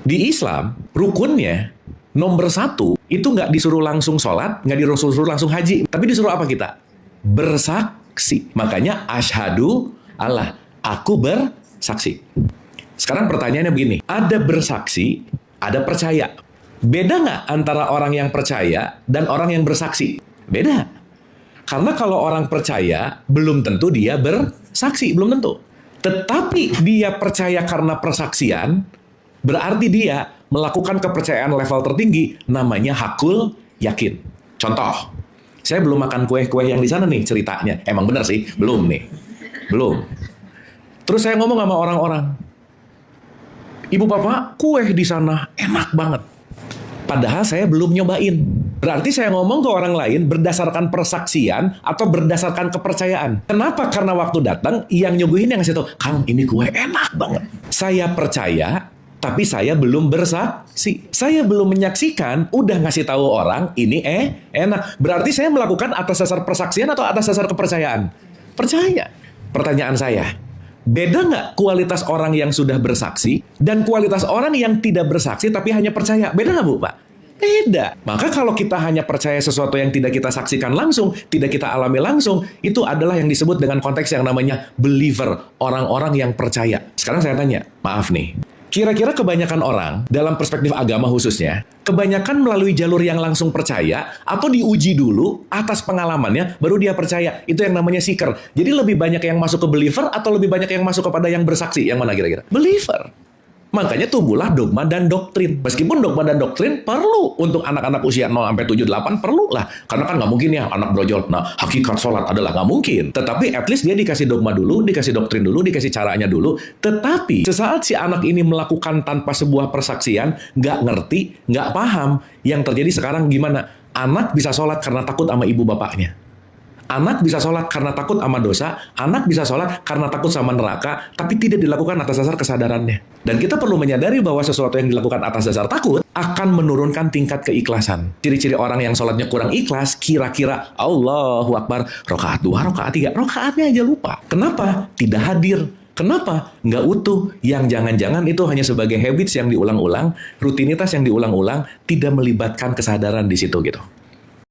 Di Islam, rukunnya nomor 1 itu nggak disuruh langsung sholat, nggak disuruh langsung haji, tapi disuruh apa kita? Bersaksi. Makanya asyhadu Allah, aku bersaksi. Sekarang pertanyaannya begini, ada bersaksi, ada percaya. Beda nggak antara orang yang percaya dan orang yang bersaksi? Beda. Karena kalau orang percaya, belum tentu dia bersaksi, belum tentu. Tetapi dia percaya karena persaksian, berarti dia melakukan kepercayaan level tertinggi, namanya hakul yakin. Contoh, saya belum makan kue-kue yang di sana nih ceritanya. Emang bener sih, belum nih. Belum. Terus saya ngomong sama orang-orang, Ibu Bapak, kue di sana enak banget. Padahal saya belum nyobain. Berarti saya ngomong ke orang lain berdasarkan persaksian atau berdasarkan kepercayaan. Kenapa? Karena waktu datang, yang nyuguhin yang ngasih tahu, Kang, ini kue enak banget. Saya percaya, tapi saya belum bersaksi. Saya belum menyaksikan, udah ngasih tahu orang, ini enak. Berarti saya melakukan atas dasar persaksian atau atas dasar kepercayaan? Percaya. Pertanyaan saya, beda nggak kualitas orang yang sudah bersaksi dan kualitas orang yang tidak bersaksi tapi hanya percaya? Beda nggak, Bu, Pak? Beda. Maka kalau kita hanya percaya sesuatu yang tidak kita saksikan langsung, tidak kita alami langsung, itu adalah yang disebut dengan konteks yang namanya believer, orang-orang yang percaya. Sekarang saya tanya, maaf nih, kira-kira kebanyakan orang, dalam perspektif agama khususnya, kebanyakan melalui jalur yang langsung percaya, atau diuji dulu atas pengalamannya, baru dia percaya. Itu yang namanya seeker. Jadi lebih banyak yang masuk ke believer, atau lebih banyak yang masuk kepada yang bersaksi? Yang mana kira-kira? Believer. Makanya tumbuhlah dogma dan doktrin. Meskipun dogma dan doktrin perlu untuk anak-anak usia 0 sampai 7, 8 perlu lah. Karena kan nggak mungkin ya anak brojol. Nah, hakikat sholat adalah nggak mungkin. Tetapi at least dia dikasih dogma dulu, dikasih doktrin dulu, dikasih caranya dulu. Tetapi sesaat si anak ini melakukan tanpa sebuah persaksian, nggak ngerti, nggak paham, yang terjadi sekarang gimana? Anak bisa sholat karena takut sama ibu bapaknya. Anak bisa sholat karena takut sama dosa, anak bisa sholat karena takut sama neraka, tapi tidak dilakukan atas dasar kesadarannya. Dan kita perlu menyadari bahwa sesuatu yang dilakukan atas dasar takut akan menurunkan tingkat keikhlasan. Ciri-ciri orang yang sholatnya kurang ikhlas, kira-kira Allahu Akbar, rakaat 2, rakaat 3, rakaatnya aja lupa. Kenapa? Tidak hadir. Kenapa? Nggak utuh. Yang jangan-jangan itu hanya sebagai habits yang diulang-ulang, rutinitas yang diulang-ulang, tidak melibatkan kesadaran di situ gitu.